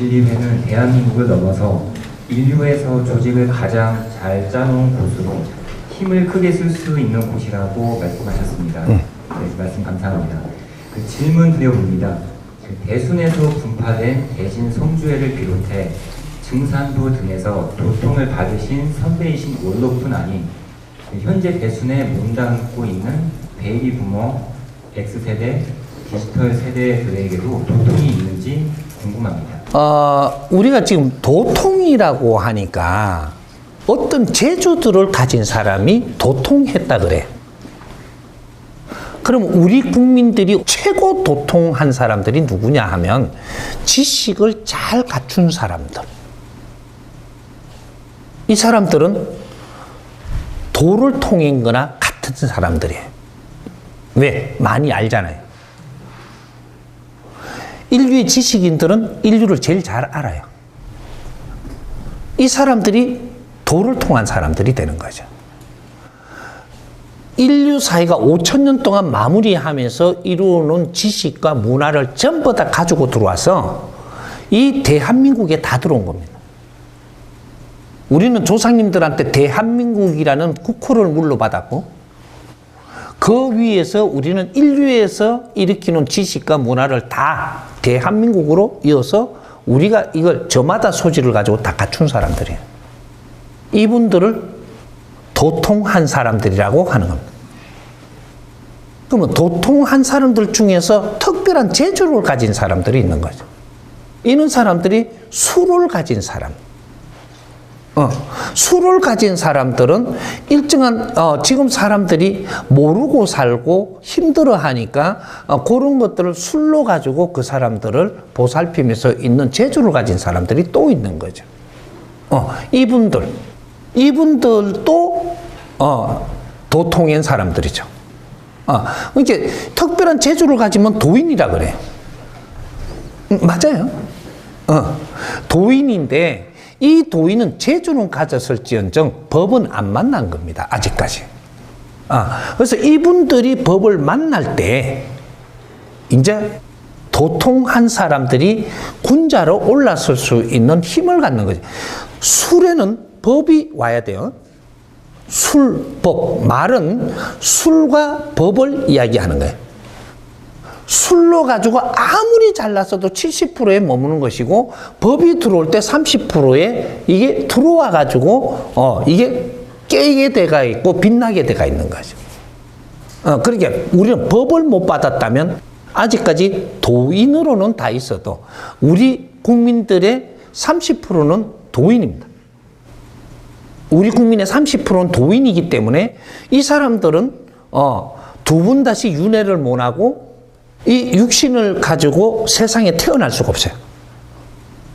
진리회는 대한민국을 넘어서 인류에서 조직을 가장 잘 짜놓은 곳으로 힘을 크게 쓸 수 있는 곳이라고 말씀하셨습니다. 네, 말씀 감사합니다. 그 질문 드려봅니다. 대순에서 분파된 대신 성주회를 비롯해 증산부 등에서 도통을 받으신 선배이신 원로뿐 아닌 현재 대순에 몸담고 있는 베이비 부머, X세대, 디지털 세대들에게도 도통이 있는지 궁금합니다. 우리가 지금 도통이라고 하니까 어떤 재주들을 가진 사람이 도통했다 그래. 그럼 우리 국민들이 최고 도통한 사람들이 누구냐 하면 지식을 잘 갖춘 사람들. 이 사람들은 도를 통한 거나 같은 사람들이에요. 왜? 많이 알잖아요. 인류의 지식인들은 인류를 제일 잘 알아요. 이 사람들이 도를 통한 사람들이 되는 거죠. 인류 사회가 5,000년 동안 마무리하면서 이루어놓은 지식과 문화를 전부 다 가지고 들어와서 이 대한민국에 다 들어온 겁니다. 우리는 조상님들한테 대한민국이라는 국호를 물려받았고 그 위에서 우리는 인류에서 일으키는 지식과 문화를 다 대한민국으로 이어서 우리가 이걸 저마다 소질을 가지고 다 갖춘 사람들이에요. 이분들을 도통한 사람들이라고 하는 겁니다. 그러면 도통한 사람들 중에서 특별한 재주를 가진 사람들이 있는 거죠. 이런 사람들이 수를 가진 사람. 수를 가진 사람들은 일정한 지금 사람들이 모르고 살고 힘들어 하니까 그런 것들을 술로 가지고 그 사람들을 보살피면서 있는 재주를 가진 사람들이 또 있는 거죠. 이분들도 도통한 사람들이죠. 그러니까 특별한 재주를 가지면 도인이라 그래요. 맞아요. 도인인데 이 도인은 재주는 가졌을지언정 법은 안 만난 겁니다. 아직까지. 그래서 이분들이 법을 만날 때 이제 도통한 사람들이 군자로 올라설 수 있는 힘을 갖는 거죠. 술에는 법이 와야 돼요. 술법. 말은 술과 법을 이야기하는 거예요. 술로 가지고 아무리 잘났어도 70%에 머무는 것이고 법이 들어올 때 30%에 이게 들어와 가지고 이게 깨게 돼가 있고 빛나게 돼가 있는 거죠. 그러니까 우리는 법을 못 받았다면 아직까지 도인으로는 다 있어도 우리 국민들의 30%는 도인입니다. 우리 국민의 30%는 도인이기 때문에 이 사람들은 두 번 다시 윤회를 못 하고 이 육신을 가지고 세상에 태어날 수가 없어요.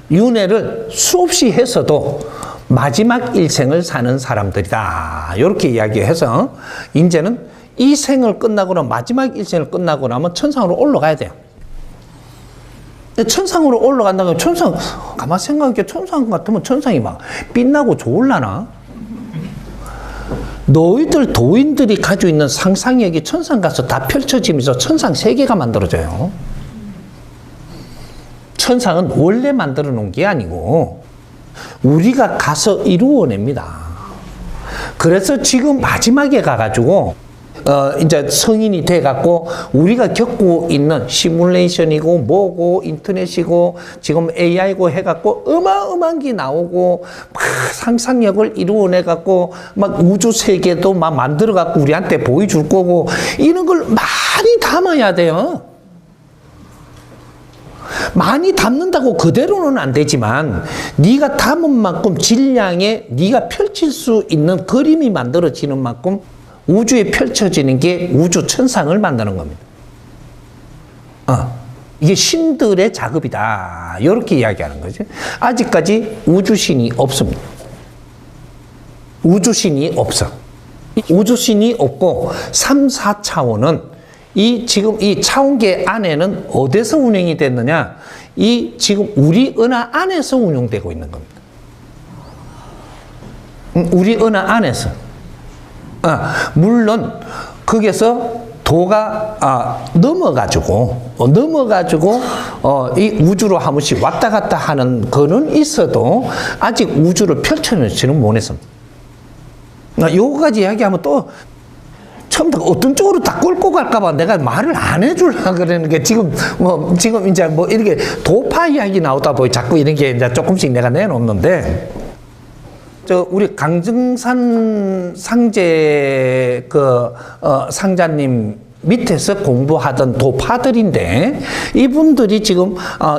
윤회를 수없이 해서도 마지막 일생을 사는 사람들이다. 이렇게 이야기해서 이제는 이 생을 끝나거나 마지막 일생을 끝나고 나면 천상으로 올라가야 돼요. 천상으로 올라간다면 천상, 가만 생각해 천상 같으면 천상이 막 빛나고 좋을라나? 너희들 도인들이 가지고 있는 상상력이 천상 가서 다 펼쳐지면서 천상 세계가 만들어져요. 천상은 원래 만들어 놓은 게 아니고 우리가 가서 이루어냅니다. 그래서 지금 마지막에 가가지고 이제 성인이 돼갖고 우리가 겪고 있는 시뮬레이션이고 뭐고 인터넷이고 지금 AI고 해갖고 어마어마한 게 나오고 막 상상력을 이루어내갖고 막 우주 세계도 막 만들어갖고 우리한테 보여줄 거고 이런 걸 많이 담아야 돼요. 많이 담는다고 그대로는 안 되지만 네가 담은 만큼 질량에 네가 펼칠 수 있는 그림이 만들어지는 만큼 우주에 펼쳐지는 게 우주 천상을 만드는 겁니다. 이게 신들의 작업이다. 이렇게 이야기하는 거죠. 아직까지 우주신이 없습니다. 우주신이 없어. 우주신이 없고 3, 4차원은 지금 이 차원계 안에는 어디서 운영이 됐느냐? 지금 우리 은하 안에서 운영되고 있는 겁니다. 우리 은하 안에서. 물론 거기서 도가 넘어가지고 이 우주로 한 번씩 왔다 갔다 하는 거는 있어도 아직 우주를 펼쳐내지는 못했습니다. 요거까지 이야기하면 또 처음부터 어떤 쪽으로 다 끌고 갈까봐 내가 말을 안 해주려고 그러는 게 지금 이제 뭐 이렇게 도파 이야기 나오다 보니 자꾸 이런 게 이제 조금씩 내가 내놓는데, 우리 강정산 상제 상자님 밑에서 공부하던 도파들인데, 이분들이 지금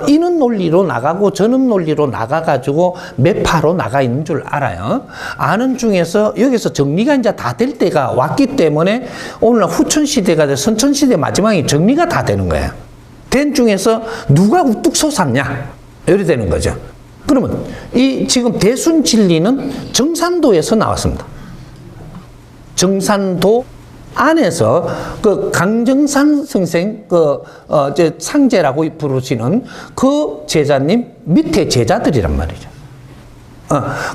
이는 논리로 나가고 저는 논리로 나가가지고 매파로 나가 있는 줄 알아요. 아는 중에서 여기서 정리가 이제 다 될 때가 왔기 때문에 오늘날 후천시대가 선천시대 마지막에 정리가 다 되는 거예요. 된 중에서 누가 우뚝 솟았냐 이렇게 되는 거죠. 그러면 이 지금 대순진리는 정산도에서 나왔습니다. 정산도 안에서 그 강정산 선생 상제라고 부르시는 그 제자님 밑에 제자들이란 말이죠.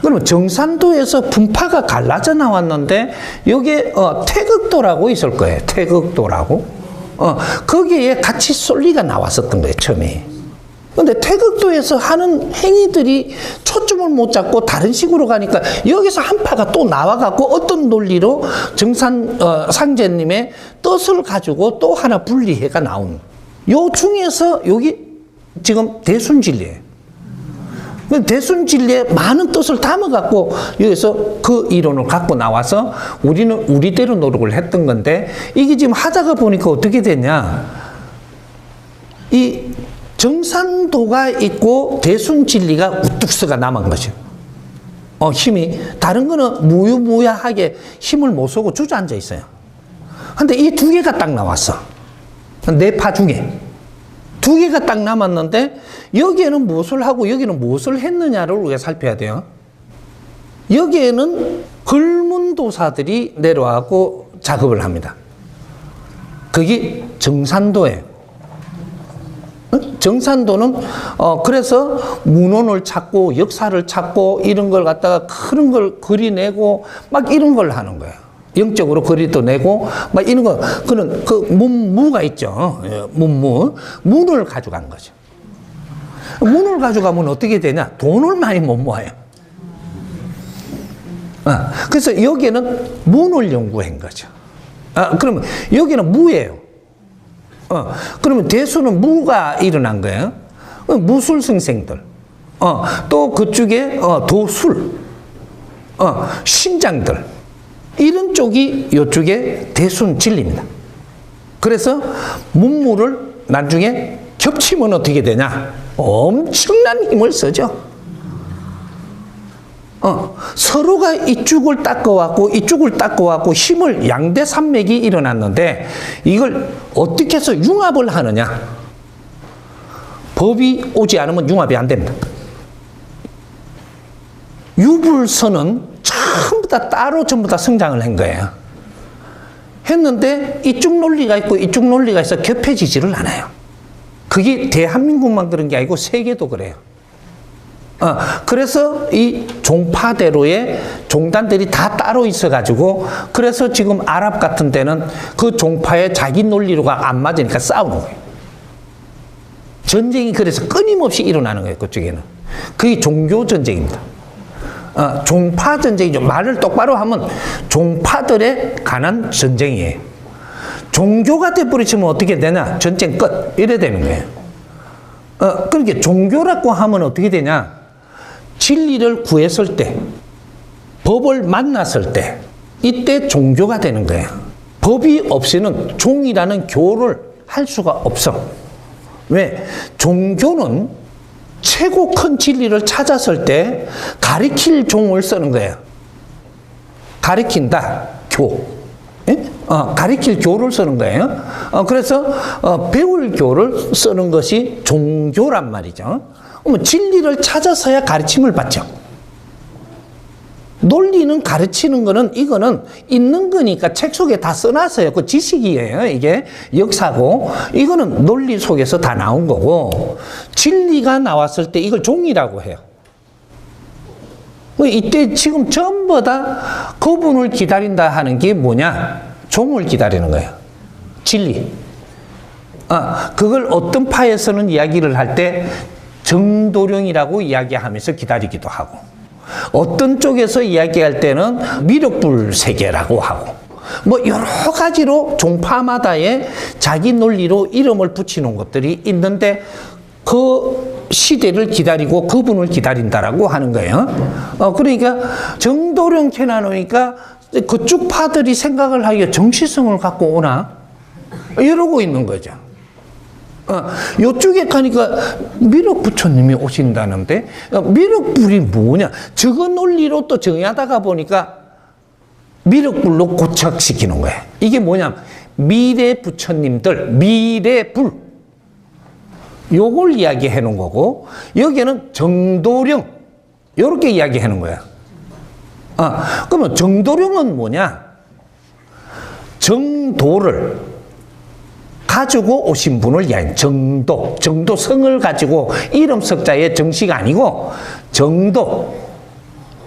그러면 정산도에서 분파가 갈라져 나왔는데 여기에 태극도라고 있을 거예요. 태극도라고. 거기에 같이 솔리가 나왔었던 거예요, 처음에. 근데 태극도에서 하는 행위들이 초점을 못 잡고 다른 식으로 가니까 여기서 한 파가 또 나와갖고 어떤 논리로 상제님의 뜻을 가지고 또 하나 분리해가 나온. 요 중에서 여기 지금 대순진리예요. 대순진리에 많은 뜻을 담아갖고 여기서 그 이론을 갖고 나와서 우리는 우리대로 노력을 했던 건데, 이게 지금 하다가 보니까 어떻게 됐냐. 이 정산도가 있고 대순진리가 우뚝서가 남은 거죠. 힘이 다른 거는 무유무야하게 힘을 못 쏘고 주저앉아 있어요. 근데 이 두 개가 딱 나왔어. 네 파 중에 두 개가 딱 남았는데, 여기에는 무엇을 하고 여기는 무엇을 했느냐를 우리가 살펴야 돼요. 여기에는 글문도사들이 내려와고 작업을 합니다. 그게 정산도예요. 정산도는 그래서 문헌을 찾고 역사를 찾고 이런 걸 갖다가 큰 걸 그리내고 막 이런 걸 하는 거예요. 영적으로 그리도 내고 막 이런 거. 그는 그 문무가 있죠. 문을 가져간 거죠. 문을 가져가면 어떻게 되냐? 돈을 많이 못 모아요. 그래서 여기는 문을 연구한 거죠. 그러면 여기는 무예요. 그러면 대수는 무가 일어난 거예요. 무술 선생들. 또 그쪽에 도술, 신장들. 이런 쪽이 이쪽에 대순 진리입니다. 그래서 문무를 나중에 겹치면 어떻게 되냐? 엄청난 힘을 쓰죠. 서로가 이쪽을 닦아왔고 이쪽을 닦아왔고 힘을 양대 산맥이 일어났는데, 이걸 어떻게 해서 융합을 하느냐? 법이 오지 않으면 융합이 안 됩니다. 유불선은 전부 다 따로 전부 다 성장을 한 거예요. 했는데 이쪽 논리가 있고 이쪽 논리가 있어 겹해지지를 않아요. 그게 대한민국만 그런 게 아니고 세계도 그래요. 그래서 이 종파대로의 종단들이 다 따로 있어가지고, 그래서 지금 아랍 같은 데는 그 종파의 자기 논리로가 안 맞으니까 싸우는 거예요. 전쟁이 그래서 끊임없이 일어나는 거예요, 그쪽에는. 그게 종교 전쟁입니다. 종파 전쟁이죠. 말을 똑바로 하면 종파들에 관한 전쟁이에요. 종교가 돼버리면 어떻게 되냐? 전쟁 끝. 이래 되는 거예요. 그러니까 종교라고 하면 어떻게 되냐? 진리를 구했을 때, 법을 만났을 때, 이때 종교가 되는 거예요. 법이 없이는 종이라는 교를 할 수가 없어. 왜? 종교는 최고 큰 진리를 찾았을 때 가리킬 종을 쓰는 거예요. 가리킨다, 교. 가리킬 교를 쓰는 거예요. 그래서 배울 교를 쓰는 것이 종교란 말이죠. 진리를 찾아서야 가르침을 받죠. 논리는 가르치는 거는 이거는 있는 거니까 책 속에 다 써놨어요. 그 지식이에요. 이게 역사고, 이거는 논리 속에서 다 나온 거고, 진리가 나왔을 때 이걸 종이라고 해요. 이때 지금 전부 다 그분을 기다린다 하는 게 뭐냐? 종을 기다리는 거예요. 진리. 그걸 어떤 파에서는 이야기를 할 때 정도령이라고 이야기하면서 기다리기도 하고, 어떤 쪽에서 이야기할 때는 미륵불 세계라고 하고, 뭐 여러 가지로 종파마다의 자기 논리로 이름을 붙이는 것들이 있는데, 그 시대를 기다리고 그분을 기다린다라고 하는 거예요. 그러니까 정도령 해놔놓으니까 그쪽 파들이 생각을 하기에 정치성을 갖고 오나? 이러고 있는 거죠. 요쪽에 가니까 미륵 부처님이 오신다는데, 미륵불이 뭐냐? 저거 논리로 또 정의하다가 보니까 미륵불로 고착시키는 거예요. 이게 뭐냐면 미래 부처님들, 미래불, 요걸 이야기해 놓은 거고, 여기에는 정도령, 요렇게 이야기해 놓은 거야. 그러면 정도령은 뭐냐? 정도를 가지고 오신 분을 이야기해. 정도성을 가지고 이름 석자의 정시가 아니고 정도,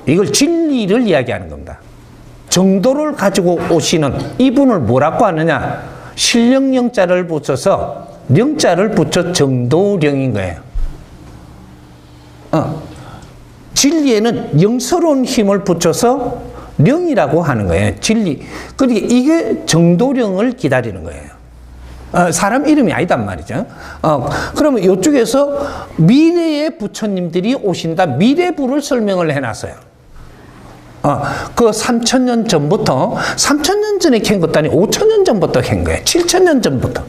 이걸 진리를 이야기하는 겁니다. 정도를 가지고 오시는 이분을 뭐라고 하느냐? 신령령자를 붙여서령자를 붙여 정도령인 거예요. 진리에는 영스러운 힘을 붙여서 령이라고 하는 거예요. 진리. 그러니까 이게 정도령을 기다리는 거예요. 사람 이름이 아니단 말이죠. 그러면 이쪽에서 미래의 부처님들이 오신다. 미래부를 설명을 해놨어요. 그 3000년 전부터, 3000년 전에 캔 것도 아니고 5000년 전부터 캔 거예요. 7000년 전부터.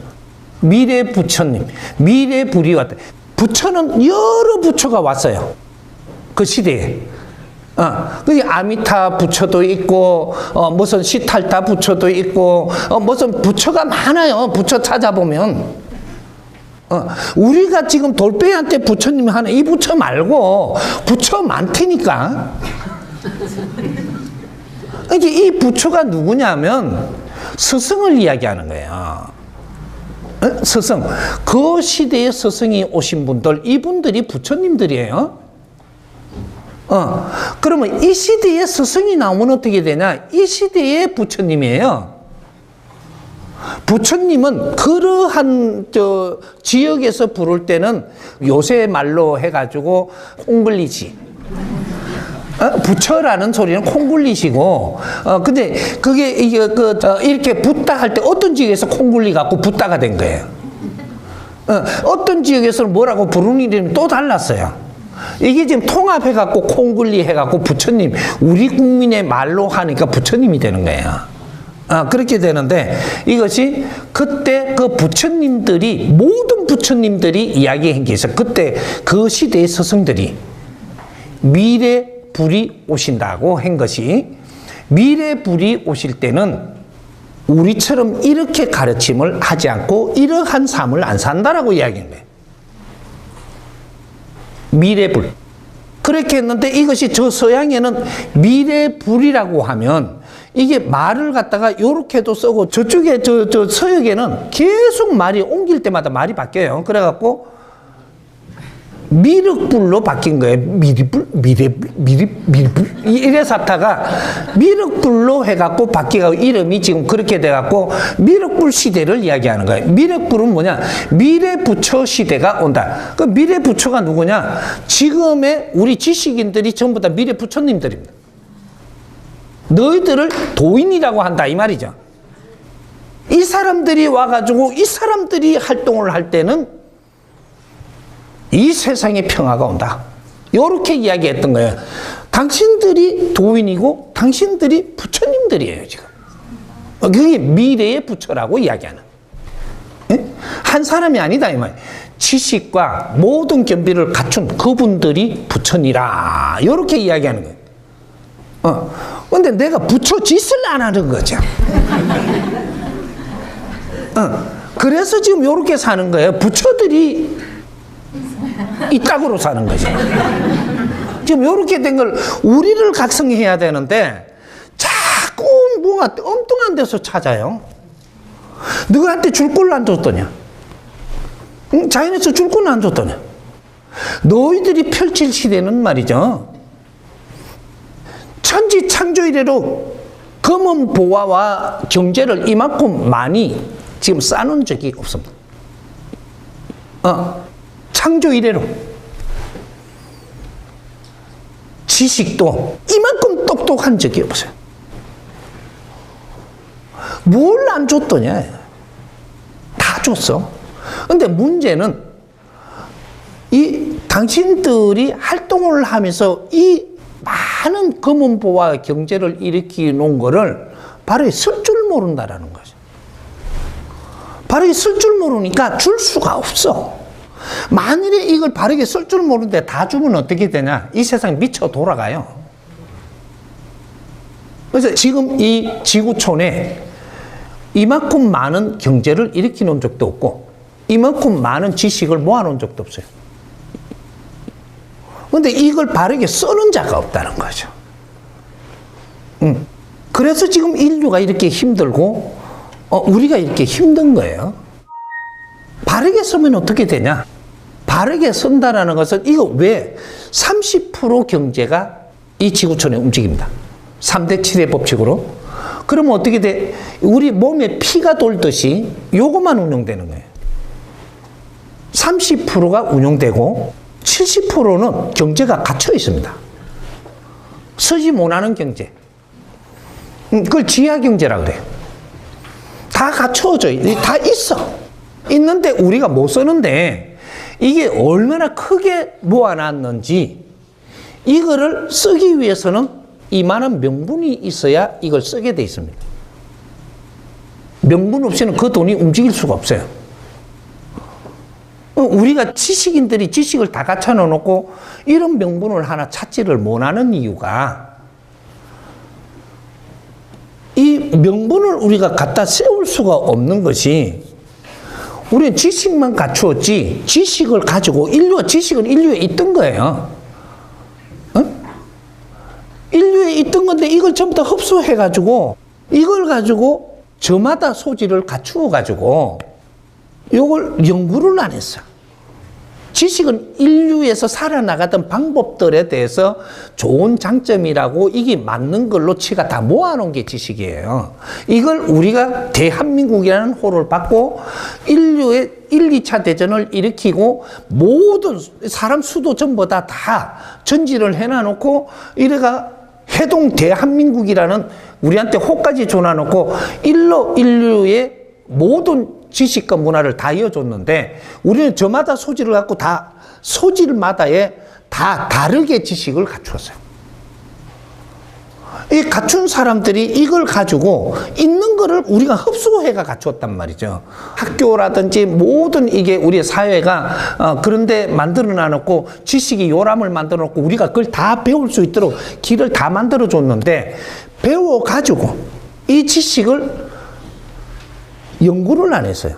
미래 부처님, 미래불이 왔다. 부처는 여러 부처가 왔어요. 그 시대에. 그 아미타 부처도 있고, 무슨 시탈타 부처도 있고, 무슨 부처가 많아요. 부처 찾아보면. 우리가 지금 돌배한테 부처님이 하는 이 부처 말고 부처 많다니까. 이게 이 부처가 누구냐면 스승을 이야기하는 거예요. 스승. 그 시대에 스승이 오신 분들, 이분들이 부처님들이에요. 그러면 이 시대에 스승이 나오면 어떻게 되냐? 이 시대의 부처님이에요. 부처님은 그러한 지역에서 부를 때는 요새 말로 해가지고 콩글리시. 부처라는 소리는 콩굴리시고, 근데 그게 이렇게 붓다 할 때 어떤 지역에서 콩굴리 갖고 붓다가 된 거예요. 어떤 지역에서는 뭐라고 부르는 이름이 또 달랐어요. 이게 지금 통합해갖고 콩굴리 해갖고 부처님, 우리 국민의 말로 하니까 부처님이 되는 거예요. 그렇게 되는데, 이것이 그때 그 부처님들이, 모든 부처님들이 이야기한 게 있어요. 그때 그 시대의 스승들이 미래불이 오신다고 한 것이, 미래불이 오실 때는 우리처럼 이렇게 가르침을 하지 않고 이러한 삶을 안 산다라고 이야기한 거예요. 미래불. 그렇게 했는데, 이것이 저 서양에는 미래불이라고 하면 이게 말을 갖다가 요렇게도 쓰고, 저쪽에 저 서역에는 계속 말이 옮길 때마다 말이 바뀌어요. 그래갖고 미륵불로 바뀐 거예요. 미리불? 미리불? 이래서 하다가 미륵불로 해갖고 바뀌고, 이름이 지금 그렇게 돼갖고 미륵불 시대를 이야기하는 거예요. 미륵불은 뭐냐? 미래부처 시대가 온다. 그 미래부처가 누구냐? 지금의 우리 지식인들이 전부 다 미래부처님들입니다. 너희들을 도인이라고 한다, 이 말이죠. 이 사람들이 와가지고 이 사람들이 활동을 할 때는 이 세상에 평화가 온다. 이렇게 이야기했던 거예요. 당신들이 도인이고 당신들이 부처님들이에요, 지금. 그게 미래의 부처라고 이야기하는. 한 사람이 아니다, 이 말. 지식과 모든 겸비를 갖춘 그분들이 부처니라. 이렇게 이야기하는 거예요. 근데 내가 부처 짓을 안 하는 거죠. 그래서 지금 이렇게 사는 거예요. 부처들이 이 땅으로 사는 거죠. 지금 이렇게 된 걸 우리를 각성해야 되는데 자꾸 뭔가 엉뚱한 데서 찾아요. 누구한테 줄 걸 안 줬더냐? 자연에서 줄 걸 안 줬더냐? 너희들이 펼칠 시대는 말이죠. 천지 창조 이래로 검은 보화와 경제를 이만큼 많이 지금 쌓아놓은 적이 없습니다. 창조 이래로 지식도 이만큼 똑똑한 적이 없어요. 뭘 안 줬더냐? 다 줬어. 근데 문제는 이 당신들이 활동을 하면서 이 많은 검은보와 경제를 일으켜 놓은 거를 바로 쓸 줄 모른다라는 거죠. 바르게 쓸 줄 모르니까 줄 수가 없어. 만일에 이걸 바르게 쓸 줄 모르는데 다 주면 어떻게 되냐? 이 세상 미쳐 돌아가요. 그래서 지금 이 지구촌에 이만큼 많은 경제를 일으켜 놓은 적도 없고 이만큼 많은 지식을 모아 놓은 적도 없어요. 근데 이걸 바르게 쓰는 자가 없다는 거죠. 그래서 지금 인류가 이렇게 힘들고 우리가 이렇게 힘든 거예요. 바르게 쓰면 어떻게 되냐? 바르게 쓴다라는 것은 이거 왜 30% 경제가 이 지구촌에 움직입니다. 3대 7의 법칙으로. 그러면 어떻게 돼? 우리 몸에 피가 돌듯이 요것만 운영되는 거예요. 30%가 운영되고 70%는 경제가 갇혀 있습니다. 쓰지 못하는 경제. 그걸 지하 경제라고 그래요. 다 갖춰져, 다 있어. 있는데 우리가 못 쓰는데 이게 얼마나 크게 모아놨는지 이거를 쓰기 위해서는 이만한 명분이 있어야 이걸 쓰게 돼 있습니다. 명분 없이는 그 돈이 움직일 수가 없어요. 우리가 지식인들이 지식을 다 갖춰 놓고 이런 명분을 하나 찾지를 못하는 이유가 이 명분을 우리가 갖다 세울 수가 없는 것이 우리는 지식만 갖추었지 지식을 가지고 지식은 인류에 있던 거예요. 인류에 있던 건데 이걸 전부 다 흡수해가지고 이걸 가지고 저마다 소질을 갖추어가지고 이걸 연구를 안 했어요. 지식은 인류에서 살아나가던 방법들에 대해서 좋은 장점이라고 이게 맞는 걸로 지가 다 모아놓은 게 지식이에요. 이걸 우리가 대한민국이라는 호를 받고 인류의 1, 2차 대전을 일으키고 모든 사람 수도 전부 다 전지를 해놔놓고 이래가 해동 대한민국이라는 우리한테 호까지 줘놔놓고 일로 인류의 모든 지식과 문화를 다 이어줬는데 우리는 저마다 소질을 갖고 다 소질마다에 다 다르게 지식을 갖추었어요. 이 갖춘 사람들이 이걸 가지고 있는 거를 우리가 흡수해가 갖추었단 말이죠. 학교라든지 모든 이게 우리 사회가 그런데 만들어 놔놓고 지식이 요람을 만들어 놓고 우리가 그걸 다 배울 수 있도록 길을 다 만들어 줬는데 배워가지고 이 지식을 연구를 안 했어요.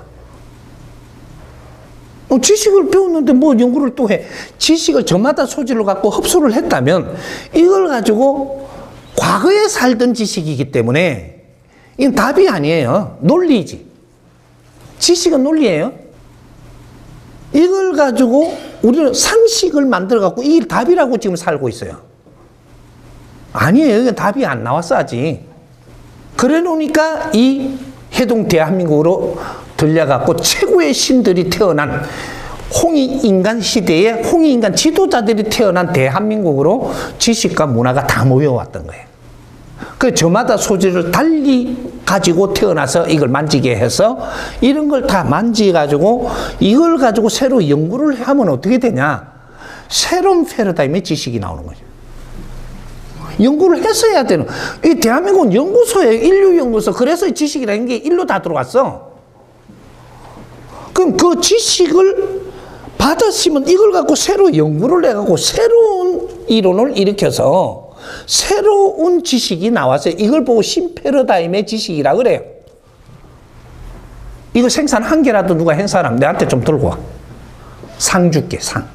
지식을 배웠는데 뭐 연구를 또 해. 지식을 저마다 소질을 갖고 흡수를 했다면 이걸 가지고 과거에 살던 지식이기 때문에 이건 답이 아니에요. 논리지. 지식은 논리예요. 이걸 가지고 우리는 상식을 만들어 갖고 이게 답이라고 지금 살고 있어요. 아니에요. 이건 답이 안 나왔어 아직. 그래 놓으니까 이 해동 대한민국으로 들려갖고 최고의 신들이 태어난 홍익인간 시대에 홍익인간 지도자들이 태어난 대한민국으로 지식과 문화가 다 모여왔던 거예요. 그 저마다 소질을 달리 가지고 태어나서 이걸 만지게 해서 이런 걸 다 만지가지고 이걸 가지고 새로 연구를 하면 어떻게 되냐? 새로운 패러다임의 지식이 나오는 거죠. 연구를 했어야 되는. 이 대한민국은 연구소예요. 인류연구소. 그래서 지식이라는 게 일로 다 들어갔어. 그럼 그 지식을 받았으면 이걸 갖고 새로 연구를 해갖고 새로운 이론을 일으켜서 새로운 지식이 나왔어요. 이걸 보고 신패러다임의 지식이라 그래요. 이거 생산 한 개라도 누가 한 사람 내한테 좀 들고 와. 상 줄게, 상.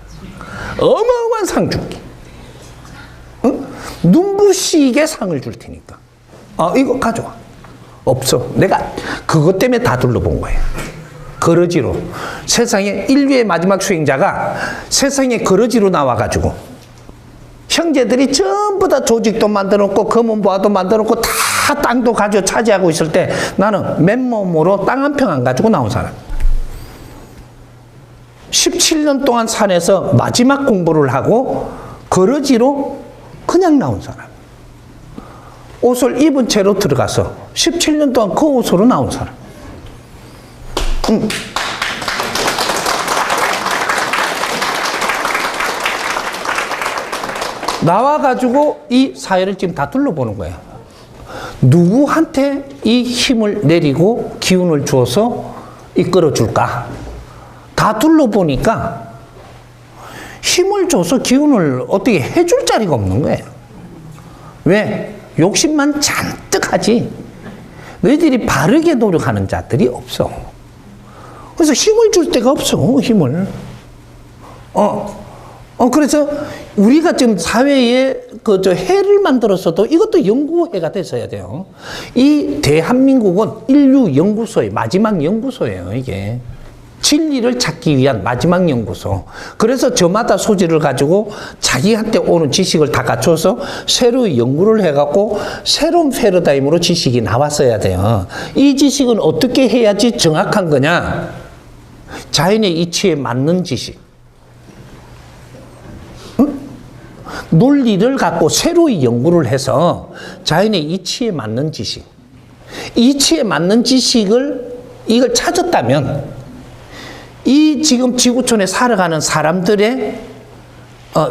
어마어마한 상 줄게. 응? 눈부시게 상을 줄 테니까. 이거 가져와. 없어. 내가 그것 때문에 다 둘러본 거예요. 거러지로. 세상에 인류의 마지막 수행자가 세상에 거러지로 나와가지고 형제들이 전부 다 조직도 만들어놓고 검은보화도 만들어놓고 다 다 땅도 가지고 차지하고 있을 때 나는 맨몸으로 땅 한 평 안 가지고 나온 사람. 17년 동안 산에서 마지막 공부를 하고 거러지로 그냥 나온 사람. 옷을 입은 채로 들어가서 17년 동안 그 옷으로 나온 사람. 나와가지고 이 사회를 지금 다 둘러보는 거예요. 누구한테 이 힘을 내리고 기운을 주어서 이끌어 줄까? 다 둘러보니까 힘을 줘서 기운을 어떻게 해줄 자리가 없는 거예요. 왜? 욕심만 잔뜩 하지. 너희들이 바르게 노력하는 자들이 없어. 그래서 힘을 줄 데가 없어, 힘을. 그래서 우리가 지금 사회에 해를 만들었어도 이것도 연구해가 됐어야 돼요. 이 대한민국은 인류 연구소의 마지막 연구소예요, 이게. 진리를 찾기 위한 마지막 연구소. 그래서 저마다 소질을 가지고 자기한테 오는 지식을 다 갖춰서 새로이 연구를 해갖고 새로운 패러다임으로 지식이 나왔어야 돼요. 이 지식은 어떻게 해야지 정확한 거냐? 자연의 이치에 맞는 지식. 논리를 갖고 새로이 연구를 해서 자연의 이치에 맞는 지식. 이치에 맞는 이걸 찾았다면 이 지금 지구촌에 살아가는 사람들의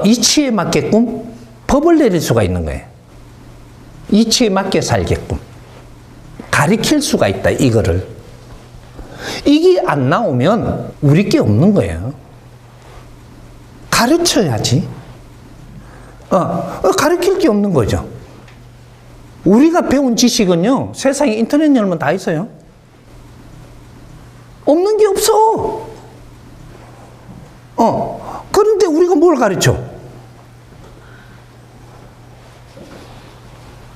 이치에 맞게끔 법을 내릴 수가 있는 거예요. 이치에 맞게 살게끔 가르칠 수가 있다, 이거를. 이게 안 나오면 우리 게 없는 거예요. 가르쳐야지. 가르칠 게 없는 거죠. 우리가 배운 지식은요, 세상에 인터넷 열면 다 있어요. 없는 게 없어. 그런데 우리가 뭘 가르쳐?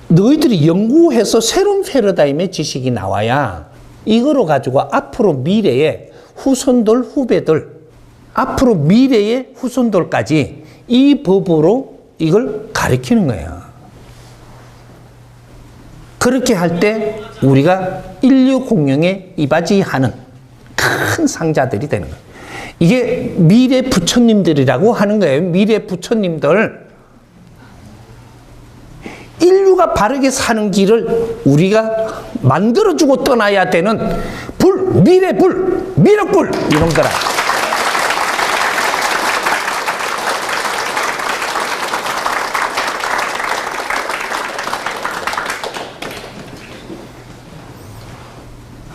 너희들이 연구해서 새로운 패러다임의 지식이 나와야 이거로 가지고 앞으로 미래의 후손들, 후배들, 앞으로 미래의 후손들까지 이 법으로 이걸 가르치는 거야. 그렇게 할 때 우리가 인류 공영에 이바지하는 큰 상자들이 되는 거예요. 이게 미래 부처님들이라고 하는 거예요. 미래 부처님들. 인류가 바르게 사는 길을 우리가 만들어주고 떠나야 되는 미래불, 미륵불, 이놈들아.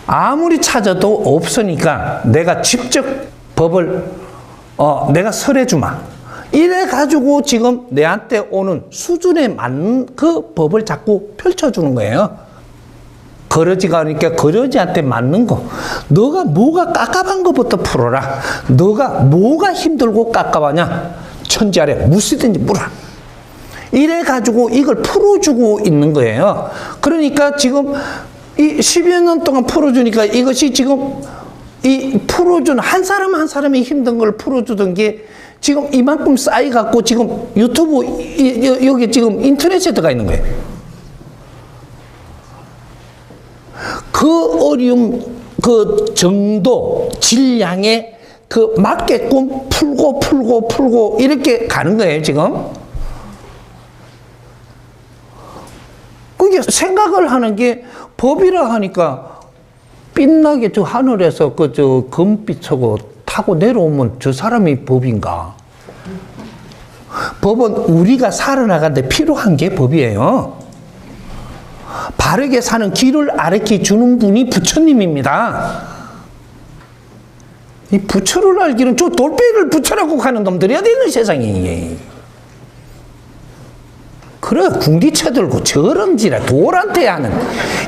아무리 찾아도 없으니까 내가 직접 법을 내가 설해주마. 이래가지고 지금 내한테 오는 수준에 맞는 그 법을 자꾸 펼쳐주는 거예요. 거러지가 오니까 거러지한테 맞는 거. 너가 뭐가 깝깝한 것부터 풀어라. 너가 뭐가 힘들고 깝깝하냐. 천지 아래 무엇이든지 물어라. 이래가지고 이걸 풀어주고 있는 거예요. 그러니까 지금 이 10여 년 동안 풀어주니까 이것이 지금 이 풀어준 한 사람 한 사람이 힘든 걸 풀어주던 게 지금 이만큼 쌓여갖고 지금 유튜브 여기 지금 인터넷에 들어가 있는 거예요. 그 어려움 그 정도 질량에 그 맞게끔 풀고 이렇게 가는 거예요 지금. 그게 생각을 하는 게 법이라 하니까 빛나게 저 하늘에서 저 금빛하고 타고 내려오면 저 사람이 법인가? 법은 우리가 살아나가는데 필요한 게 법이에요. 바르게 사는 길을 가르쳐 주는 분이 부처님입니다. 이 부처를 알기는 저 돌배를 부처라고 하는 놈들이 어디 있는 세상에. 그래 궁디 쳐들고 저런지라 돌한테 하는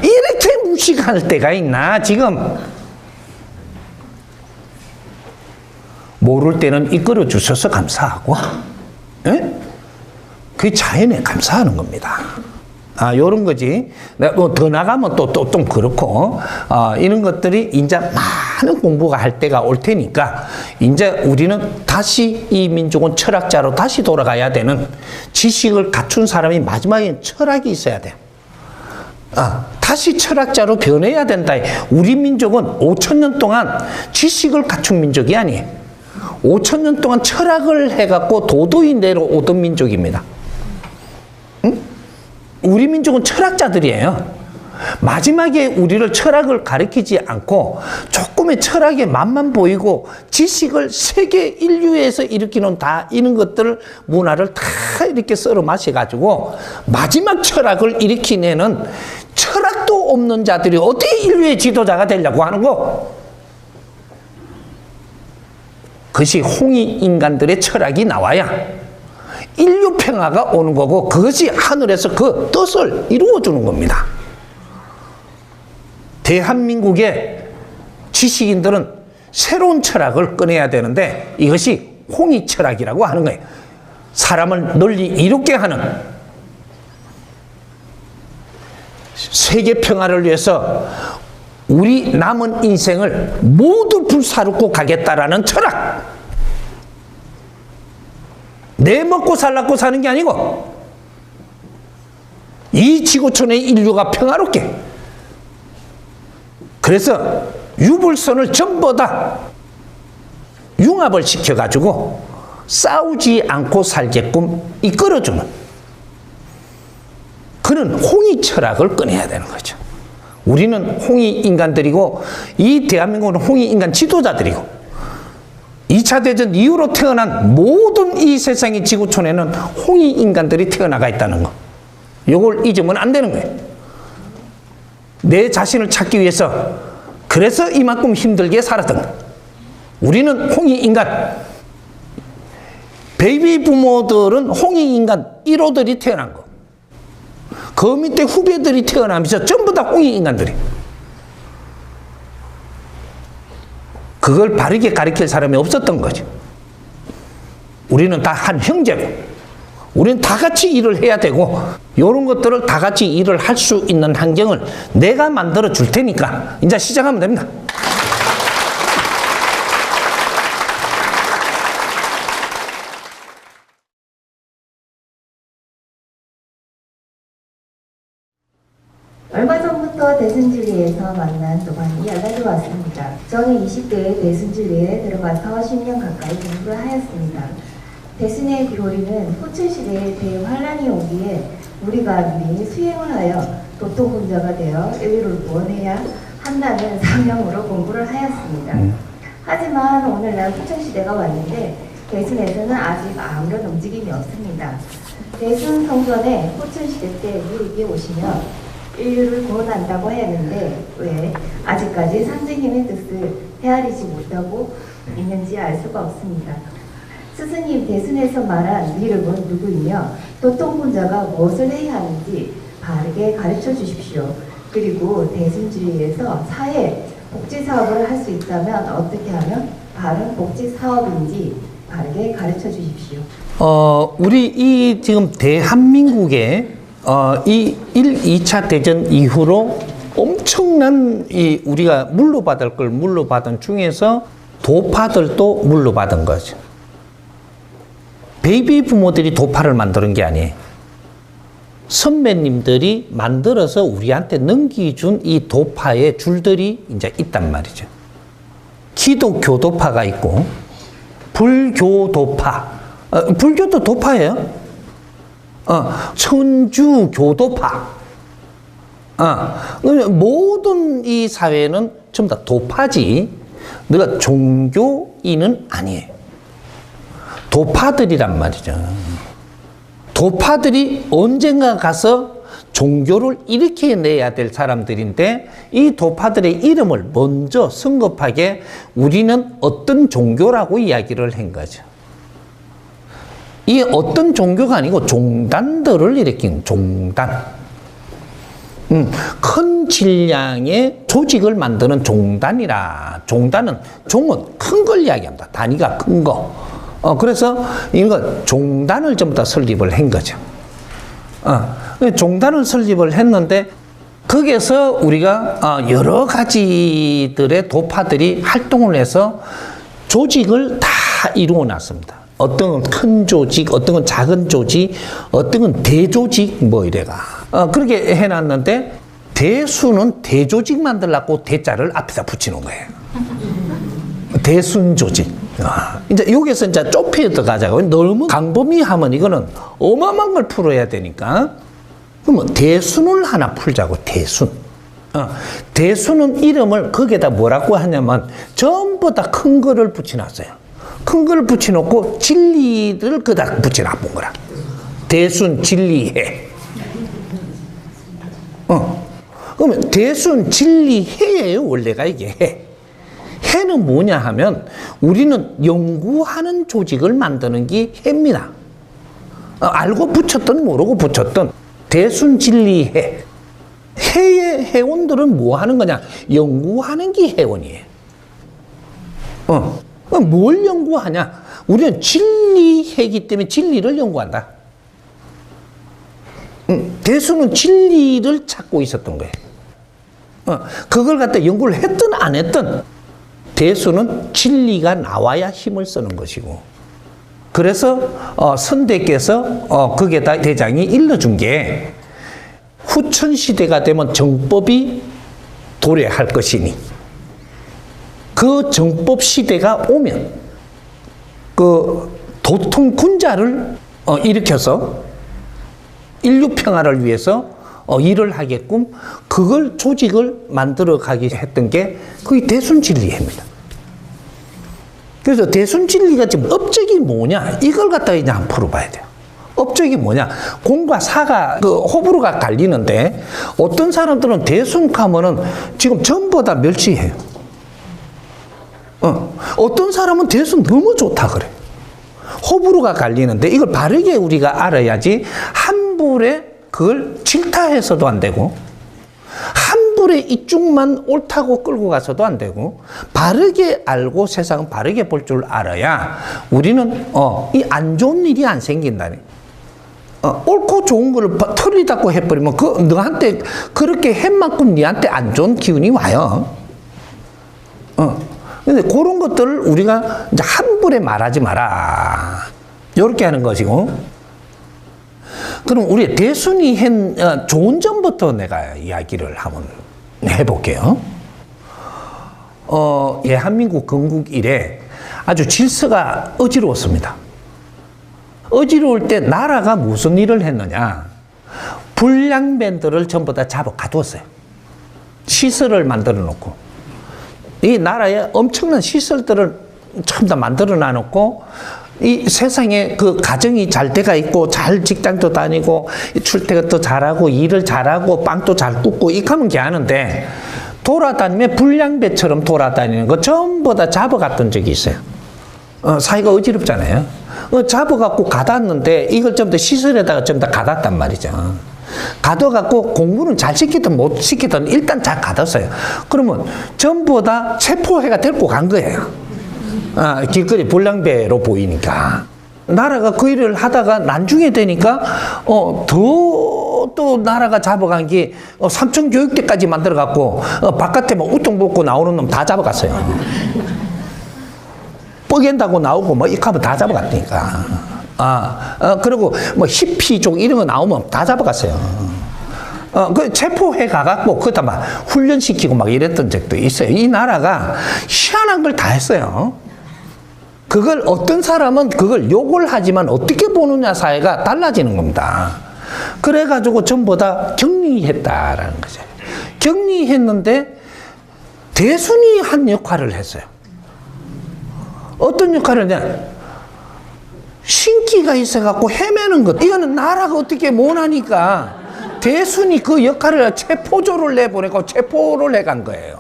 이렇게 무식할 때가 있나 지금. 모를 때는 이끌어 주셔서 감사하고, 예? 그게 자연에 감사하는 겁니다. 요런 거지. 뭐 더 나가면 또 좀 그렇고, 이런 것들이 이제 많은 공부가 할 때가 올 테니까, 이제 우리는 다시 이 민족은 철학자로 다시 돌아가야 되는 지식을 갖춘 사람이 마지막에 철학이 있어야 돼요. 다시 철학자로 변해야 된다. 우리 민족은 5,000년 동안 지식을 갖춘 민족이 아니에요. 5,000년 동안 철학을 해갖고 도도히 내려오던 민족입니다. 응? 우리 민족은 철학자들이에요. 마지막에 우리를 철학을 가르치지 않고 조금의 철학의 맛만 보이고 지식을 세계 인류에서 일으키는 다 이런 것들 문화를 다 이렇게 썰어 마셔가지고 마지막 철학을 일으키내는 철학도 없는 자들이 어떻게 인류의 지도자가 되려고 하는 거? 그것이 홍익 인간들의 철학이 나와야 인류 평화가 오는 거고 그것이 하늘에서 그 뜻을 이루어주는 겁니다. 대한민국의 지식인들은 새로운 철학을 꺼내야 되는데 이것이 홍익 철학이라고 하는 거예요. 사람을 널리 이롭게 하는 세계 평화를 위해서 우리 남은 인생을 모두 불사르고 가겠다라는 철학. 내 먹고 살라고 사는 게 아니고 이 지구촌의 인류가 평화롭게. 그래서 유불선을 전부 다 융합을 시켜가지고 싸우지 않고 살게끔 이끌어주는 그런 홍익 철학을 꺼내야 되는 거죠. 우리는 홍익 인간들이고 이 대한민국은 홍익 인간 지도자들이고 2차 대전 이후로 태어난 모든 이 세상의 지구촌에는 홍익 인간들이 태어나가 있다는 거. 이걸 잊으면 안 되는 거예요. 내 자신을 찾기 위해서 그래서 이만큼 힘들게 살았던 거예요. 우리는 홍익 인간. 베이비 부모들은 홍익 인간 1호들이 태어난 거. 그 밑에 후배들이 태어나면서 전부 다 홍익 인간들이. 그걸 바르게 가르칠 사람이 없었던 거죠. 우리는 다 한 형제고 우리는 다 같이 일을 해야 되고 이런 것들을 다 같이 일을 할 수 있는 환경을 내가 만들어 줄 테니까 이제 시작하면 됩니다. 얼마 전부터 대순진리에서 만난 또 많이 연락이 왔습니다. 저는 20대에 대순진리에 들어가서 10년 가까이 공부를 하였습니다. 대순의 교리는 호철시대에 대환란이 오기에 우리가 미리 수행을 하여 도토군자가 되어 인류를 구원해야 한다는 사명으로 공부를 하였습니다. 하지만 오늘날 호철시대가 왔는데 대순에서는 아직 아무런 움직임이 없습니다. 대순 성전에 호철시대 때 무릎이 오시며 인류를 구원한다고 했는데 왜 아직까지 상징님의 뜻을 헤아리지 못하고 있는지 알 수가 없습니다. 스승님 대순에서 말한 미륵은 누구이며 도통군자가 무엇을 해야 하는지 바르게 가르쳐 주십시오. 그리고 대순주의에서 사회 복지 사업을 할 수 있다면 어떻게 하면 바른 복지 사업인지 바르게 가르쳐 주십시오. 우리 이 지금 대한민국의 이 1, 2차 대전 이후로 엄청난 우리가 물러받을 걸 물러받은 중에서 도파들도 물러받은 거죠. 베이비 부모들이 도파를 만드는 게 아니에요. 선배님들이 만들어서 우리한테 넘겨준 이 도파의 줄들이 이제 있단 말이죠. 기독교 도파가 있고 불교 도파. 불교도 도파예요. 천주 교도파. 모든 이 사회는 전부 다 도파지. 너가 종교인은 아니에요. 도파들이란 말이죠. 도파들이 언젠가 가서 종교를 일으켜내야 될 사람들인데 이 도파들의 이름을 먼저 성급하게 우리는 어떤 종교라고 이야기를 한 거죠. 이 어떤 종교가 아니고 종단들을 일으킨 종단. 큰 질량의 조직을 만드는 종단이라. 종단은 종은 큰 걸 이야기합니다. 단위가 큰 거. 그래서 이거 종단을 전부 다 설립을 한 거죠. 종단을 설립을 했는데 거기에서 우리가 여러 가지들의 도파들이 활동을 해서 조직을 다 이루어 놨습니다. 어떤 건 큰 조직, 어떤 건 작은 조직, 어떤 건 대조직, 뭐 이래가. 그렇게 해놨는데 대수는 대조직 만들려고 대자를 앞에다 붙이는 거예요. 대순조직. 이제 여기서 이제 좁혀 들어가자고. 너무 강범위하면 이거는 어마어마한 걸 풀어야 되니까. 그러면 대순을 하나 풀자고, 대순. 대수는 이름을 거기에다 뭐라고 하냐면 전부 다 큰 거를 붙여놨어요. 큰 거를 붙여놓고 진리를 그다 붙여놔본 거라. 대순 진리해. 그러면 대순 진리해예요. 원래가 이게 해. 해는 뭐냐 하면 우리는 연구하는 조직을 만드는 게 해입니다. 알고 붙였든 모르고 붙였든 대순 진리해. 해의 회원들은 뭐 하는 거냐? 연구하는 게 회원이에요. 뭘 연구하냐? 우리는 진리해기 때문에 진리를 연구한다. 대수는 진리를 찾고 있었던 거예요. 그걸 갖다 연구를 했든 안 했든 대수는 진리가 나와야 힘을 쓰는 것이고, 그래서 선대께서 거기에다 대장이 일러준 게 후천시대가 되면 정법이 도래할 것이니 그 정법 시대가 오면 그 도통군자를 일으켜서 인류 평화를 위해서 일을 하게끔 그걸 조직을 만들어 가게 했던 게 그게 대순진리입니다. 그래서 대순진리가 지금 업적이 뭐냐 이걸 갖다가 이제 한번 풀어봐야 돼요. 업적이 뭐냐? 공과 사가 그 호불호가 갈리는데 어떤 사람들은 대순하면은 지금 전부 다 멸시해요. 어떤 사람은 대순 너무 좋다 그래. 호불호가 갈리는데 이걸 바르게 우리가 알아야지 함부로 그걸 질타해서도 안 되고 함부로 이쪽만 옳다고 끌고 가서도 안 되고 바르게 알고 세상은 바르게 볼 줄 알아야 우리는 이 안 좋은 일이 안 생긴다니. 옳고 좋은 거를 털이 닫고 해버리면 너한테 그렇게 한 만큼 니한테 안 좋은 기운이 와요. 근데 그런 것들을 우리가 이제 함부로 말하지 마라. 이렇게 하는 것이고. 그럼 우리 대순이 한 좋은 점부터 내가 이야기를 한번 해볼게요. 한민국 건국 이래 아주 질서가 어지러웠습니다. 어지러울 때 나라가 무슨 일을 했느냐. 불량배들을 전부 다 잡아 가두었어요. 시설을 만들어 놓고. 이 나라에 엄청난 시설들을 전부 다 만들어 놔놓고 이 세상에 그 가정이 잘 돼가 있고 잘 직장도 다니고 출퇴근도 잘하고 일을 잘하고 빵도 잘 굽고 이렇게 하면 게 하는데 돌아다니면 불량배처럼 돌아다니는 거 전부 다 잡아갔던 적이 있어요. 사이가 어지럽잖아요. 잡아갖고 가뒀는데 이걸 전부 다 시설에다가 전부 다 가뒀단 말이죠. 가둬갖고 공부는 잘 시키든 못 시키든 일단 잘 가뒀어요. 그러면 전부 다 체포해가 데리고 간 거예요. 길거리 불량배로 보이니까. 나라가 그 일을 하다가 나중에 되니까 또 나라가 잡아간 게 삼청교육대까지 만들어갖고 바깥에 뭐 우통 벗고 나오는 놈 다 잡아갔어요. 뻐갠다고 나오고 뭐 이렇게 하면 다 잡아갔다니까. 그리고 뭐 히피족 이런 거 나오면 다 잡아갔어요. 그 체포해 가갖고 그다 막 훈련시키고 막 이랬던 적도 있어요. 이 나라가 희한한 걸 다 했어요. 그걸 어떤 사람은 그걸 욕을 하지만 어떻게 보느냐 사회가 달라지는 겁니다. 그래가지고 전부 다 격리했다라는 거죠. 격리했는데 대순이 한 역할을 했어요. 어떤 역할을 했냐? 신기가 있어갖고 헤매는 것. 이거는 나라가 어떻게 못하니까 대순이 그 역할을 체포조를 내보내고 체포를 해간 거예요.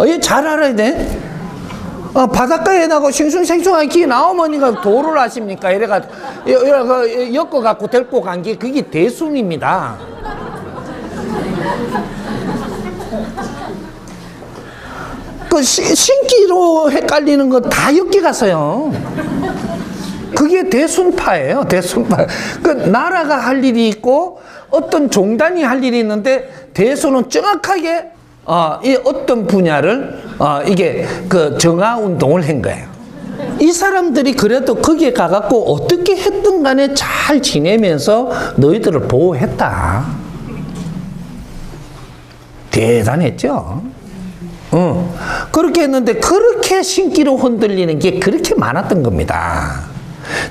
이거 잘 알아야 돼. 바닷가에 나고 싱숭생숭하게 기 나오면 이거 도를 하십니까? 이래가 엮어갖고 데리고 간 게 그게 대순입니다. 그 신기로 헷갈리는 거 다 엮여 갔어요. 그게 대순파예요. 대순파. 그 나라가 할 일이 있고 어떤 종단이 할 일이 있는데 대순은 정확하게 이 어떤 분야를 이게 그 정화 운동을 한 거예요. 이 사람들이 그래도 거기에 가갖고 어떻게 했든 간에 잘 지내면서 너희들을 보호했다. 대단했죠. 그렇게 했는데 그렇게 신기로 흔들리는 게 그렇게 많았던 겁니다.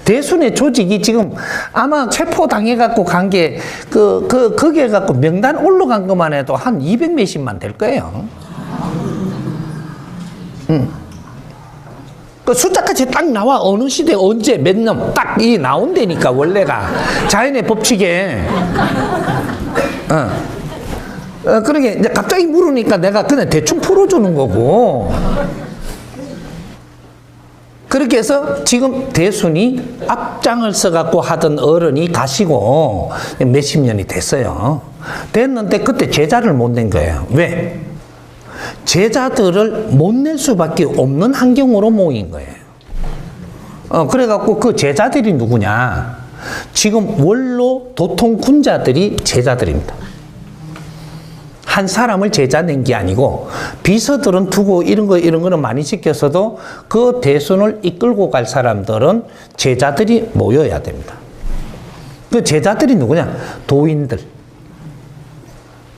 대순의 조직이 지금 아마 체포당해갖고 간 게 거기에 갖고 명단 올라간 것만 해도 한 200 몇십만 될 거예요. 그 숫자까지 딱 나와. 어느 시대, 언제, 몇 년 딱 이 나온다니까, 원래가. 자연의 법칙에. 그러게, 이제 갑자기 물으니까 내가 그냥 대충 풀어주는 거고. 그렇게 해서 지금 대순이 앞장을 써갖고 하던 어른이 가시고 몇십 년이 됐어요. 됐는데 그때 제자를 못 낸 거예요. 왜? 제자들을 못 낼 수밖에 없는 환경으로 모인 거예요. 그래갖고 그 제자들이 누구냐? 지금 원로 도통 군자들이 제자들입니다. 한 사람을 제자 낸 게 아니고 비서들은 두고 이런 거는 많이 시켰어도 그 대순을 이끌고 갈 사람들은 제자들이 모여야 됩니다. 그 제자들이 누구냐? 도인들.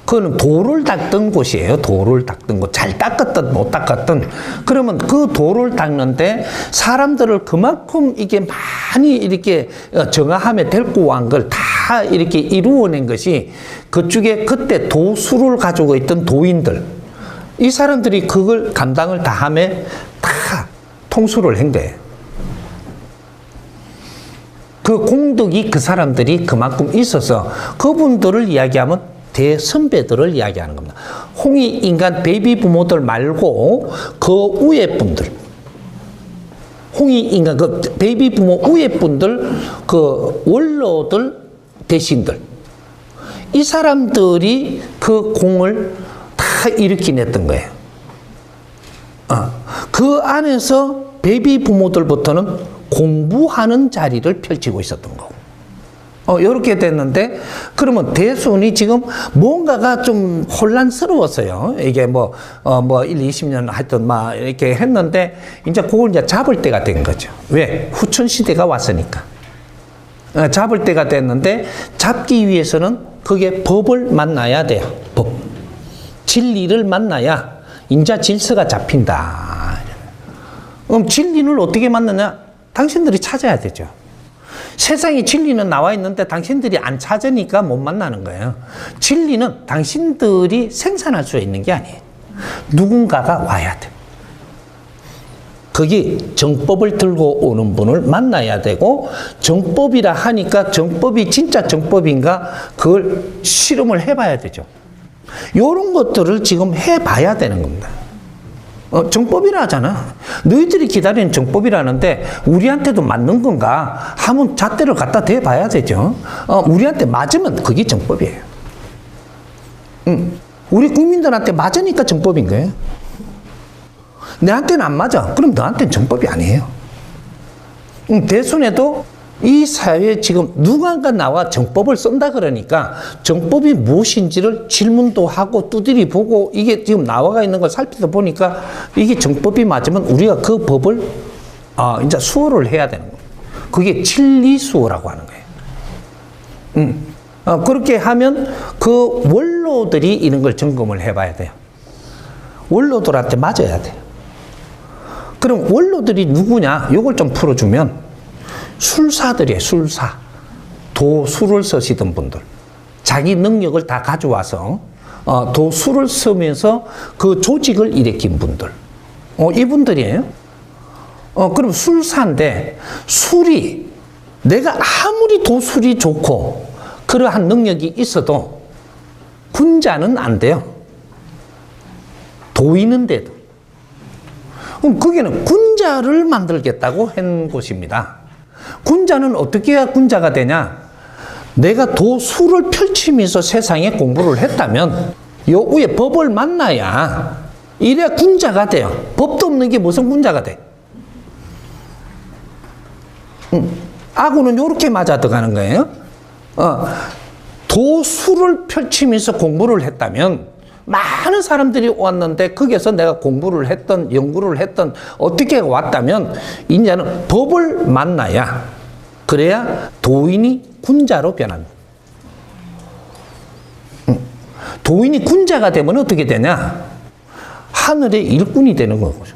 그거는 도를 닦던 곳이에요. 도를 닦던 곳. 잘 닦았든 못 닦았든. 그러면 그 도를 닦는데 사람들을 그만큼 이게 많이 이렇게 정화함에 데리고 간 걸 다 이렇게 이루어낸 것이 그쪽에 그때 도수를 가지고 있던 도인들. 이 사람들이 그걸 감당을 다 하며 다 통수를 한 거예요. 그 공덕이 그 사람들이 그만큼 있어서 그분들을 이야기하면 대선배들을 이야기하는 겁니다. 홍익인간 베이비 부모들 말고 그 위에 분들, 홍익인간 그 베이비 부모 위에 분들, 그 원로들, 대신들, 이 사람들이 그 공을 다 일으켜냈던 거예요. 그 안에서 베이비 부모들부터는 공부하는 자리를 펼치고 있었던 거고. 이렇게 됐는데, 그러면 대순이 지금 뭔가가 좀 혼란스러웠어요. 이게 뭐 1, 20년 하여튼 막 이렇게 했는데, 이제 그걸 이제 잡을 때가 된 거죠. 왜? 후천시대가 왔으니까. 잡을 때가 됐는데, 잡기 위해서는 그게 법을 만나야 돼요. 법. 진리를 만나야 인자 질서가 잡힌다. 그럼 진리를 어떻게 만나냐? 당신들이 찾아야 되죠. 세상에 진리는 나와 있는데 당신들이 안 찾으니까 못 만나는 거예요. 진리는 당신들이 생산할 수 있는 게 아니에요. 누군가가 와야 돼. 거기 정법을 들고 오는 분을 만나야 되고, 정법이라 하니까 정법이 진짜 정법인가 그걸 실험을 해봐야 되죠. 이런 것들을 지금 해봐야 되는 겁니다. 정법이라 하잖아. 너희들이 기다리는 정법이라는데 우리한테도 맞는 건가 하면 잣대를 갖다 대봐야 되죠. 우리한테 맞으면 그게 정법이에요. 우리 국민들한테 맞으니까 정법인 거예요. 내한테는 안 맞아. 그럼 너한테는 정법이 아니에요. 대순에도 이 사회에 지금 누군가 나와 정법을 쓴다 그러니까 정법이 무엇인지를 질문도 하고 두드리 보고 이게 지금 나와가 있는 걸 살피다 보니까 이게 정법이 맞으면 우리가 그 법을 이제 수호를 해야 되는 거예요. 그게 진리수호라고 하는 거예요. 그렇게 하면 그 원로들이 이런 걸 점검을 해봐야 돼요. 원로들한테 맞아야 돼요. 그럼 원로들이 누구냐? 이걸 좀 풀어주면 술사들이에요. 술사. 도수를 쓰시던 분들. 자기 능력을 다 가져와서 도수를 쓰면서 그 조직을 일으킨 분들. 이분들이에요. 그럼 술사인데 술이 내가 아무리 도술이 좋고 그러한 능력이 있어도 군자는 안 돼요. 도인인데도. 그럼 거기는 군자를 만들겠다고 한 곳입니다. 군자는 어떻게 해야 군자가 되냐? 내가 도수를 펼치면서 세상에 공부를 했다면 요 위에 법을 만나야 이래야 군자가 돼요. 법도 없는 게 무슨 군자가 돼? 아구는 요렇게 맞아 들어가는 거예요. 도수를 펼치면서 공부를 했다면 많은 사람들이 왔는데 거기에서 내가 공부를 했던 연구를 했던 어떻게 왔다면 이제는 법을 만나야 그래야 도인이 군자로 변합니다. 도인이 군자가 되면 어떻게 되냐? 하늘의 일꾼이 되는 거죠.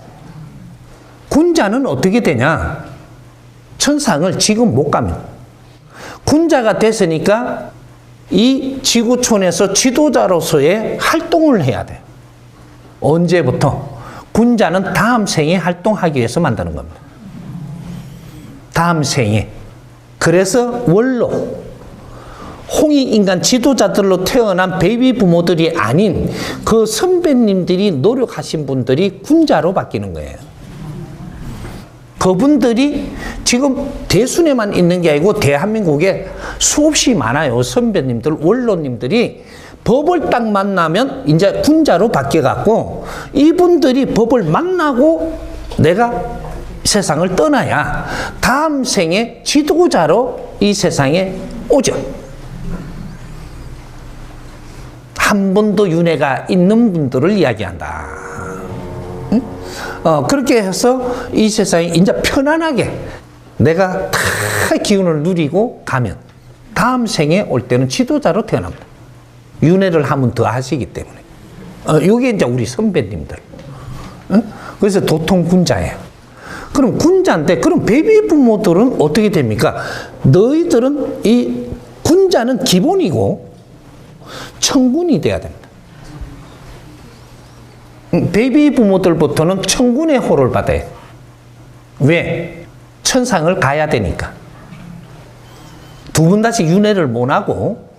군자는 어떻게 되냐? 천상을 지금 못 가면. 군자가 됐으니까 이 지구촌에서 지도자로서의 활동을 해야 돼요. 언제부터? 군자는 다음 생에 활동하기 위해서 만드는 겁니다. 다음 생에. 그래서 원로, 홍익인간 지도자들로 태어난 베이비 부모들이 아닌 그 선배님들이 노력하신 분들이 군자로 바뀌는 거예요. 그분들이 지금 대순에만 있는 게 아니고 대한민국에 수없이 많아요. 선배님들, 원로님들이 법을 딱 만나면 이제 군자로 바뀌어갖고 이분들이 법을 만나고 내가 세상을 떠나야 다음 생에 지도자로 이 세상에 오죠. 한 번도 윤회가 있는 분들을 이야기한다. 응? 그렇게 해서 이 세상에 이제 편안하게 내가 다 기운을 누리고 가면 다음 생에 올 때는 지도자로 태어납니다. 윤회를 한 번 더 하시기 때문에. 요게 이제 우리 선배님들. 응? 그래서 도통 군자예요. 그럼 군자인데, 그럼 베이비 부모들은 어떻게 됩니까? 너희들은 이 군자는 기본이고 천군이 돼야 됩니다. 베이비 부모들부터는 천군의 호를 받아요. 왜? 천상을 가야 되니까. 두 번 다시 윤회를 못 하고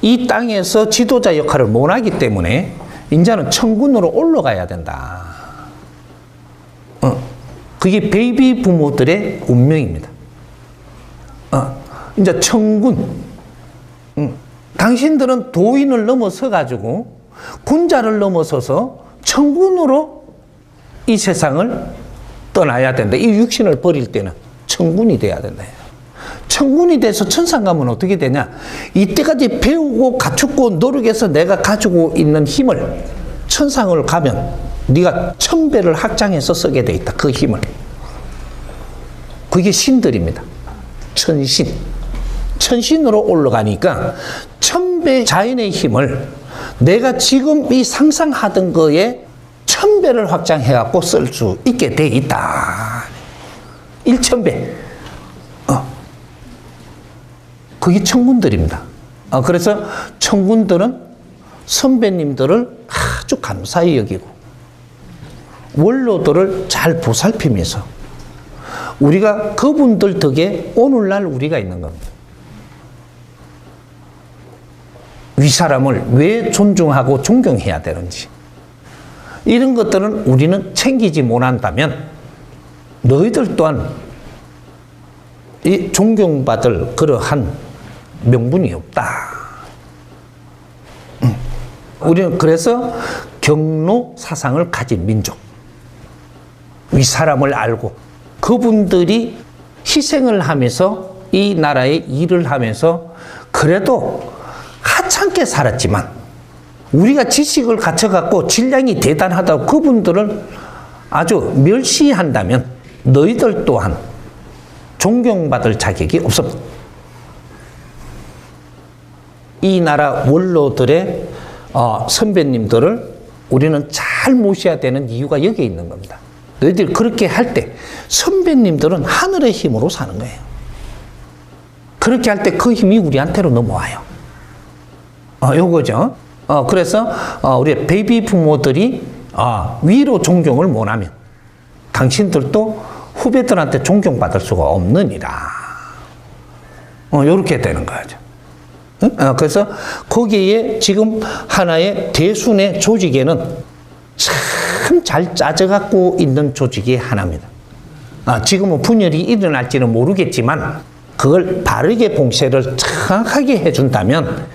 이 땅에서 지도자 역할을 못 하기 때문에 이제는 천군으로 올라가야 된다. 그게 베이비 부모들의 운명입니다. 이제 천군. 당신들은 도인을 넘어서 가지고 군자를 넘어서서 천군으로 이 세상을 떠나야 된다. 이 육신을 버릴 때는 천군이 돼야 된다. 천군이 돼서 천상 가면 어떻게 되냐? 이때까지 배우고 갖추고 노력해서 내가 가지고 있는 힘을 천상을 가면 네가 1000배를 확장해서 쓰게 돼 있다. 그 힘을. 그게 신들입니다. 천신. 천신으로 올라가니까 1000배 자연의 힘을 내가 지금 이 상상하던 거에 1000배를 확장해갖고 쓸 수 있게 돼 있다. 1000배. 그게 천군들입니다. 그래서 천군들은 선배님들을 아주 감사히 여기고 원로들을 잘 보살피면서 우리가 그분들 덕에 오늘날 우리가 있는 겁니다. 윗사람을 왜 존중하고 존경해야 되는지 이런 것들은 우리는 챙기지 못한다면 너희들 또한 이 존경받을 그러한 명분이 없다. 우리는 그래서 경로 사상을 가진 민족, 윗사람을 알고 그분들이 희생을 하면서 이 나라에 일을 하면서 그래도 하찮게 살았지만 우리가 지식을 갖춰갖고 질량이 대단하다고 그분들을 아주 멸시한다면 너희들 또한 존경받을 자격이 없습니다. 이 나라 원로들의 선배님들을 우리는 잘 모셔야 되는 이유가 여기에 있는 겁니다. 너희들이 그렇게 할 때 선배님들은 하늘의 힘으로 사는 거예요. 그렇게 할 때 그 힘이 우리한테로 넘어와요. 요거죠. 그래서 우리 베이비 부모들이 위로 존경을 못하면 당신들도 후배들한테 존경받을 수가 없느니라. 요렇게 되는 거죠. 그래서 거기에 지금 하나의 대순의 조직에는 참 잘 짜져갖고 있는 조직이 하나입니다. 지금은 분열이 일어날지는 모르겠지만 그걸 바르게 봉쇄를 정확하게 해준다면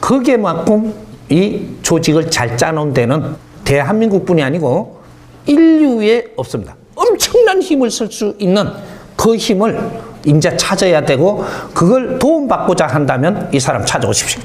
거기에만큼 이 조직을 잘 짜놓은 데는 대한민국뿐이 아니고 인류에 없습니다. 엄청난 힘을 쓸 수 있는 그 힘을 이제 찾아야 되고 그걸 도움받고자 한다면 이 사람 찾아오십시오.